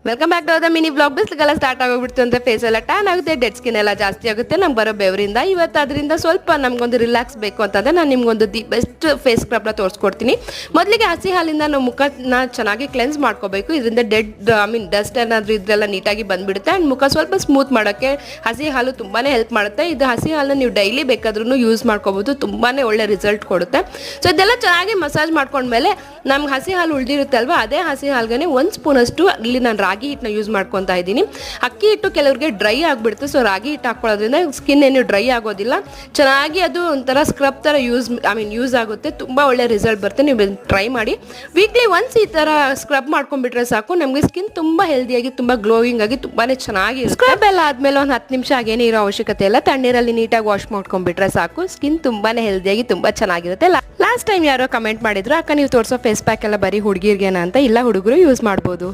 Welcome back to the mini blog. ಬಿಸ್ಲಿಗೆಲ್ಲ start ಆಗೋಗ್ಬಿಡ್ತು ಅಂತ ಫೇಸ್ ಎಲ್ಲ ಟ್ಯಾನ್ ಆಗುತ್ತೆ, ಡೆಡ್ ಸ್ಕಿನ್ ಎಲ್ಲ ಜಾಸ್ತಿ ಆಗುತ್ತೆ ನಮ್ಗೆ ಬರೋ ಬೆವರಿಂದ. ಇವತ್ತು ಅದರಿಂದ ಸ್ವಲ್ಪ ನಮಗೊಂದು ರಿಲ್ಯಾಕ್ಸ್ ಬೇಕು ಅಂತಂದರೆ ನಾನು ನಿಮ್ಗೊಂದು ದಿ ಬೆಸ್ಟ್ ಫೇಸ್ ಸ್ಕ್ರಬ್ನ ತೋರಿಸ್ಕೊಡ್ತೀನಿ. ಮೊದಲಿಗೆ ಹಸಿ ಹಾಲಿಂದ ನಾವು ಮುಖನ ಚೆನ್ನಾಗಿ ಕ್ಲೆನ್ಸ್ ಮಾಡ್ಕೋಬೇಕು. ಇದರಿಂದ ಡಸ್ಟ್ ಏನಾದರೂ ಇದ್ರೆಲ್ಲ ನೀಟಾಗಿ ಬಂದುಬಿಡುತ್ತೆ. ಆ್ಯಂಡ್ ಮುಖ ಸ್ವಲ್ಪ ಸ್ಮೂತ್ ಮಾಡೋಕ್ಕೆ ಹಸಿ ಹಾಲು ತುಂಬಾ ಹೆಲ್ಪ್ ಮಾಡುತ್ತೆ. ಇದು ಹಸಿ ಹಾಲನ್ನ ನೀವು ಡೈಲಿ ಬೇಕಾದ್ರೂ ಯೂಸ್ ಮಾಡ್ಕೋಬೋದು, ತುಂಬಾ ಒಳ್ಳೆ ರಿಸಲ್ಟ್ ಕೊಡುತ್ತೆ. ಸೊ ಇದೆಲ್ಲ ಚೆನ್ನಾಗಿ ಮಸಾಜ್ ಮಾಡ್ಕೊಂಡ್ಮೇಲೆ ನಮ್ಗೆ ಹಸಿ ಹಾಲು ಉಳಿದಿರುತ್ತೆ ಅಲ್ವಾ, ಅದೇ ಹಸಿ ಹಾಲ್ಗೆ 1 ಸ್ಪೂನಷ್ಟು ಇಲ್ಲಿ ನಾನು ರಾಗಿ ಹಿಟ್ಟನ್ನ ಯೂಸ್ ಮಾಡ್ಕೊತಾ ಇದ್ದೀನಿ. ಅಕ್ಕಿ ಹಿಟ್ಟು ಕೆಲವ್ರಿಗೆ ಡ್ರೈ ಆಗಿಬಿಡುತ್ತೆ, ಸೊ ರಾಗಿ ಹಿಟ್ಟು ಹಾಕ್ಕೊಳ್ಳೋದ್ರಿಂದ ಸ್ಕಿನ್ ಏನು ಡ್ರೈ ಆಗೋದಿಲ್ಲ, ಚೆನ್ನಾಗಿ ಅದು ಒಂಥರ ಸ್ಕ್ರಬ್ ಥರ ಯೂಸ್ ಆಗುತ್ತೆ. ತುಂಬ ಒಳ್ಳೆ ರಿಸಲ್ಟ್ ಬರುತ್ತೆ. ನೀವು ಟ್ರೈ ಮಾಡಿ. ವೀಕ್ಲಿ ಒನ್ಸ್ ಈ ಥರ ಸ್ಕ್ರಬ್ ಮಾಡ್ಕೊಂಡ್ಬಿಟ್ರೆ ಸಾಕು, ನಮಗೆ ಸ್ಕಿನ್ ತುಂಬ ಹೆಲ್ದಿಯಾಗಿ ತುಂಬ ಗ್ಲೋಯಿಂಗ್ ಆಗಿ ತುಂಬಾ ಚೆನ್ನಾಗಿ. ಸ್ಕ್ರಬ್ ಎಲ್ಲ ಆದಮೇಲೆ ಒಂದು 10 ನಿಮಿಷ ಆಗೇನೇ ಇರೋ ಅವಶ್ಯಕತೆ ಇಲ್ಲ, ತಣ್ಣೀರಲ್ಲಿ ನೀಟಾಗಿ ವಾಶ್ ಮಾಡ್ಕೊಂಡ್ಬಿಟ್ರೆ ಸಾಕು, ಸ್ಕಿನ್ ತುಂಬಾ ಹೆಲ್ದಿಯಾಗಿ ತುಂಬ ಚೆನ್ನಾಗಿರುತ್ತೆ. ಲಾಸ್ಟ್ ಟೈಮ್ ಯಾರೋ ಕಮೆಂಟ್ ಮಾಡಿದ್ರು, ಅಕ್ಕ ನೀವು ತೋರಿಸೋ ಫೇಸ್ ಪ್ಯಾಕ್ ಎಲ್ಲ ಬರೀ ಹುಡುಗಿರ್ಗೇನ ಅಂತ. ಇಲ್ಲ, ಹುಡುಗರು ಯೂಸ್ ಮಾಡ್ಬೋದು.